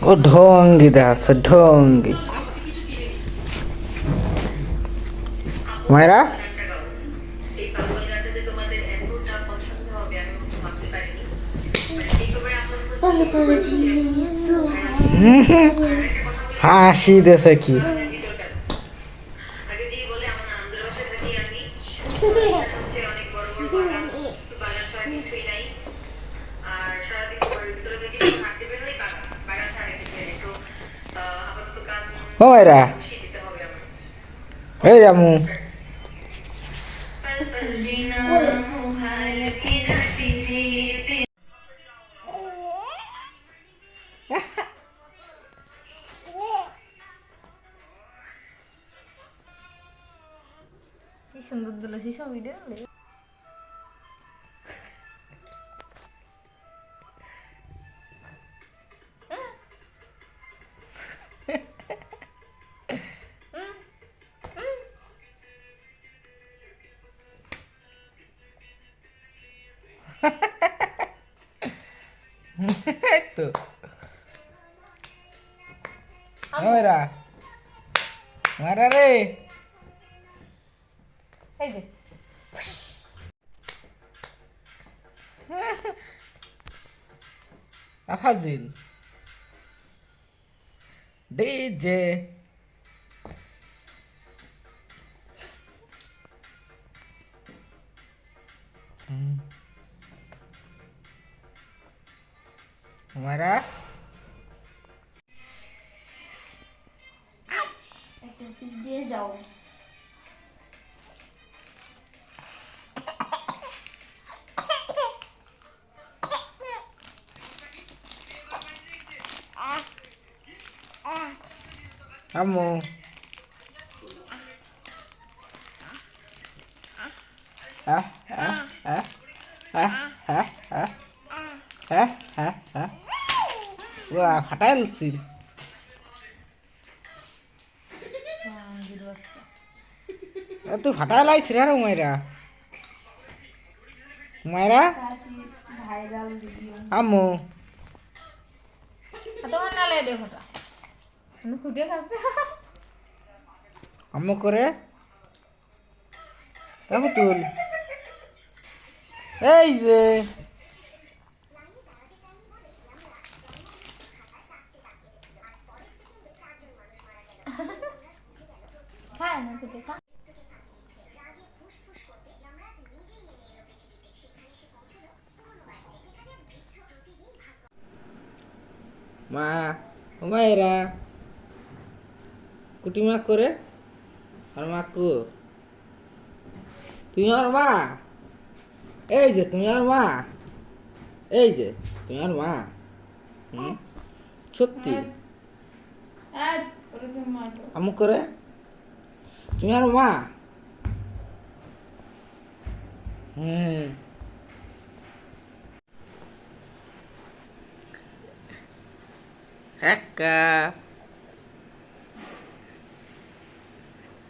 ও ঢঙ্গি দেখাচ্ছ ঢঙ্গি মায়েরা হাসি দেছে কি ও মায়েরা এই রামু কি সুন্দর দিল সব ভিডিও তো মায়েরা মায়েরা রে এই যে আফাজিল ডিজে মায়েরা দিয়ে যাও আম্মু ফাটাইলছি তুই ফাটাই লাইছি রে মায়েরা মায়েরা ভাইরাল ভিডিও আম্মু তোমার নালে দে ফটো আমি খুঁটে খাচ্ছি আম্মু করে তুল এই যে হ্যাঁ না খুঁটে খা মা ও মায়েরা কুটি মা করে আর মাকু তুমি আর মা এই যে তুমি আর মা এই যে তুমি আর মা সত্যি আমু করে তুমি আর মা একা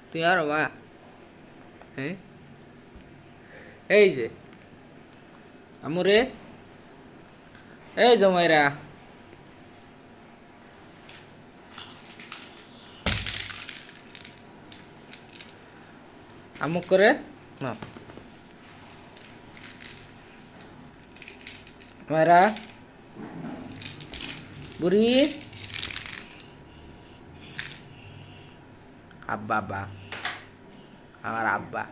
তুই আর মা হ্যাঁ এই যে আমরে এই যে মায়েরা আমুক করে না মায়েরা বুড়ি আব্বা আব্বা আমার আব্বা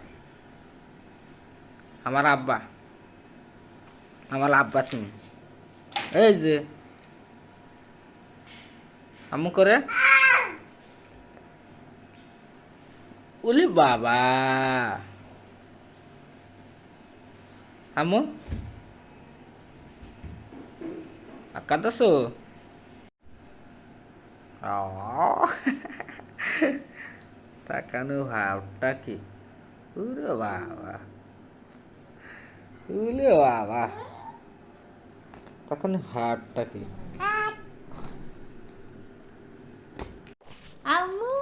আমার আব্বা আমার আব্বা তুমি এই যে আমু করে উলি বাবা আমু কাঁদাছো তাকানো ভাবটা কি উরে বাবা উলে বাবা তখন হাটটা কি আম্মু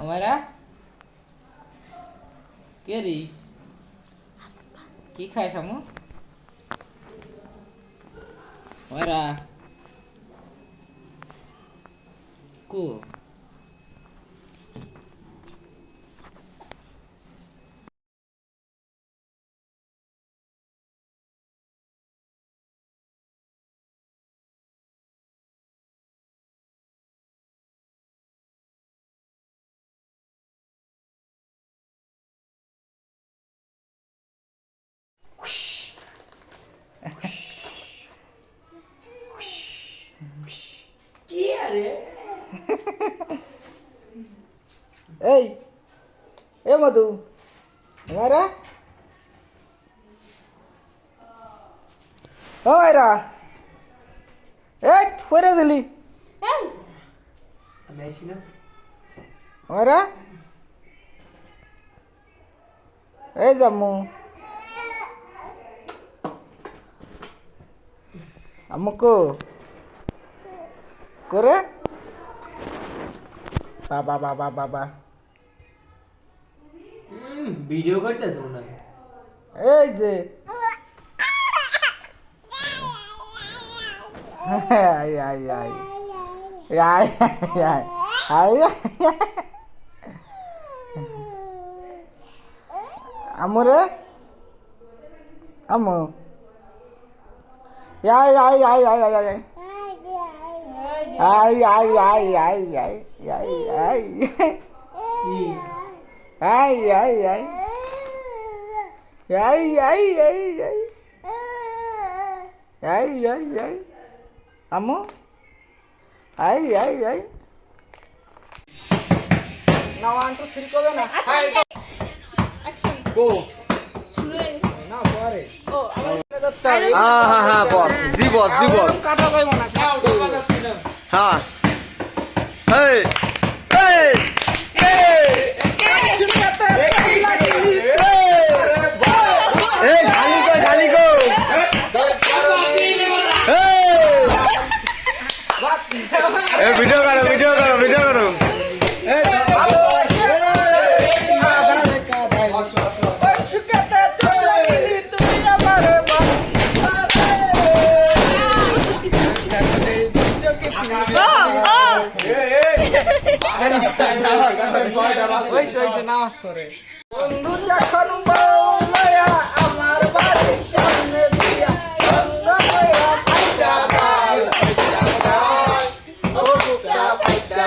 আমারা কে রিস কি খাইস আমু আমারা কু এই এ মধু আমারা আমারা এই ফেরে দিলি আমারা এই জাম্মু আম্মুকো করে বাবা বাবা বাবা ভিডিও করতেছ মনে হয় এই যে আই আই আই আই আই আই আমরে আমো আই আই আই আই আই আই ai ai ai ai ai ai ai ai ai ai ai ai ai ai ai ai ai amo ai ai ai now 1 2 3 কবে না অ্যাকশন গো শুরু হয়ে গেছে না পরে ও আবার হ্যাঁ বস জি বস কাটা যাইব না হ্যাঁ এই এই এই ঢালি গো এই ভিডিও করো বন্ধু যখন বলয়া আমার বাড়ির সামনে দিয়া বন্ধ হইয়া ফাইটা যায় ও বুকা ফাইটা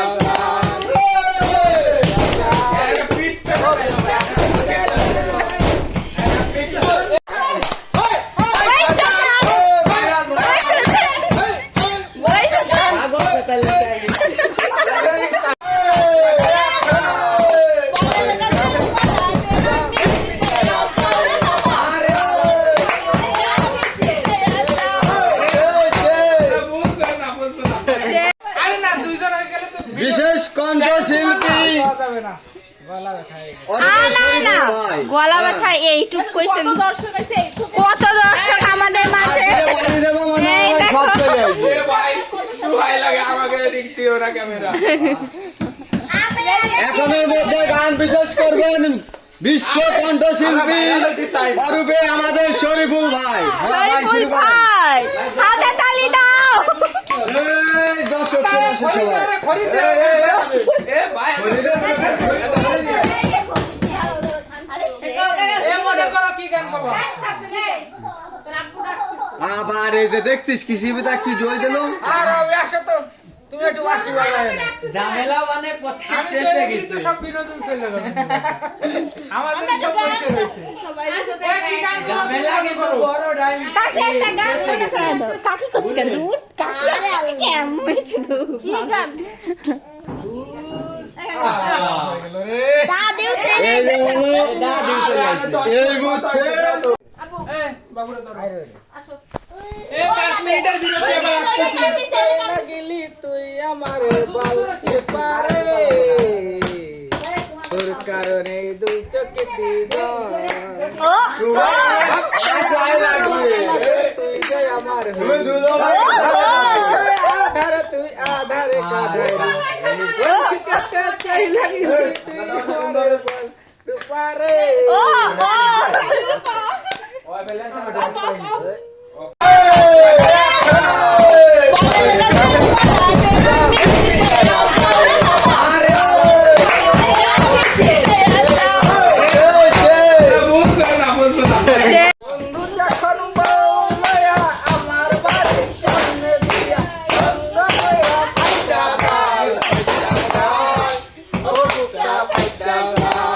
বিশেষ কণ্ঠশিল্পী যাবে না গলা ব্যথা হয়ে গেছে ভাই গলা ব্যথা এইটুক কইছেন কত দর্শক আমাদের মাঝে পানি দেবো মনে হয় সব চলে আসবে এখনের মধ্যে গান বিশেষ করবেন বিশ্ব কণ্ঠশিল্পী অরূপে আমাদের শরীফুল ভাই হ্যাঁ ভাই শুরু করেন ভাই হাতে তালি দাও এই দর্শক চলে আসে সবাই আবার এই যে দেখছিস কি শিবিতা কি জয় দিল আর আসো তো তুমি একটু বাসি বাজায় না ঝামেলা মানে কথা আমি চলে গেছি তো সব বিনোদন চলে গেল আমাদের সব বসে রয়েছে কি গান ঝামেলা কিন্তু বড় টাইম কাকি একটা গান শুনে শোনা দাও কাকি কইছে কেন দূর কাকি কেমন শুধু কি গান দাদিও ছেলে এই যে হলো এই মুহূর্তে এ বাবুরা ধরো আরে এ 5 মিনিটের বিরতি আবার আসতেছি লাগিলি তুই আমার বলতে পারে তোর কারণে দুই চোখে ও তুই যে আমার তুমি দুধ ভাই আধারে তুই আধারে কাঁধারে চাই লাগি তুই আমার বলতে পারে ও বন্ধু যখন বউয়া আমার বাড়ির সামনে দিয়া বন্ধ হইয়া ফাইটা যায় ও বুকটা ফাইটা যায়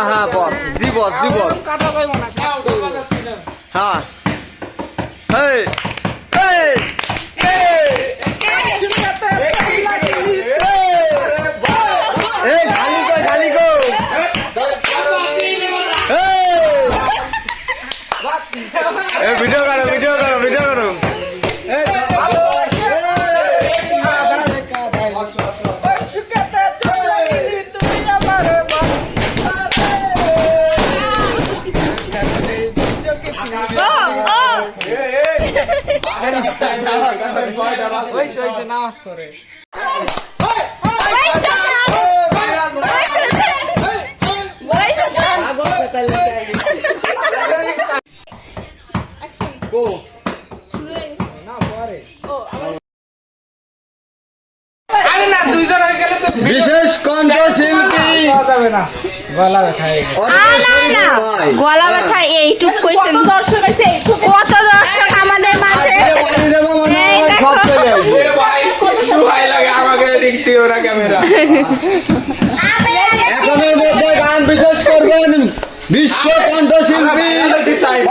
হ্যাঁ বস জি বস কাটা যাইব না হ্যাঁ এই এই এই খালি কো এই ভিডিও করো সুখেতে চলে গেলি তুই আমার কো আরে না দুইজন হয়ে গেলে তো বিশেষ কণ্ঠশিল্পী যাবে না গলা ব্যথা হয়ে গেছে ভাই গলা ব্যথা এইটুক কোয়েশ্চেন দর্শক আছে কত দর্শক আমাদের মাঝে পানি দেবো মনে এই হয় দেখো। সব চলে আসবে। ভাই একটু ভাই লাগে আমাকে দেখতে ওরা ক্যামেরা এখনের মধ্যে গান বিশেষ করবেন বিশ্ব কণ্ঠশিল্পী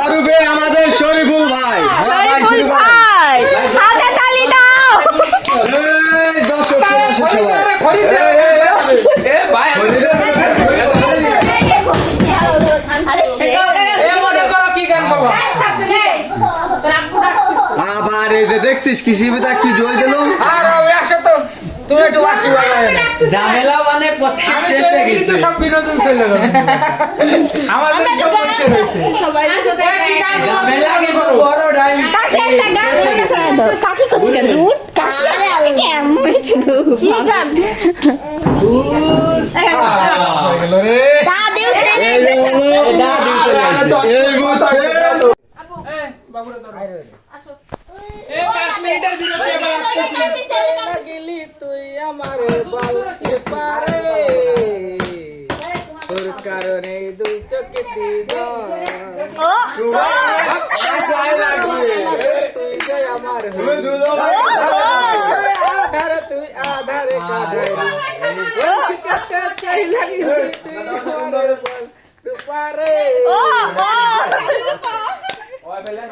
অরূপে আমাদের শরীফুল ভাই ভাই শরীফুল শুরু করেন। ভাই হাতে তালি দাও এই দর্শক সবাই এ ভাই আরে সে এ মনে করো কি গান গাবো আবার এই যে দেখছিস কি শিবিতা কি জয় দিল আর আমি আসো তো তুমি একটু বাসি বাজায় না ঝামেলা মানে কোথায় আমি তো এদিকে তো সব বিনোদন চলে গেল আমাদের সব করতে হয়েছে সবাই কি গান গাবো? ঝামেলা কিন্তু বড় ডাইম কাকে একটা গান শোনা শোনা দাও কাকি করছে কেন দুধ কাকি কেমন শুধু কি গান দাদিও এই যে হলো এই মুহূর্তে এ বাবুরা ধরো এ 5 মিনিটের বিরতি আবার আসতেছি গেলি তুই আমার বলতে পারে তোর কারণে দুই চোখে ও তুই যে আমার তুমি দুধ ভাই আধারে তুই আধারে কাঁধারে চাই লাগি তুই আমার বলতে পারে ও ওই বেলেন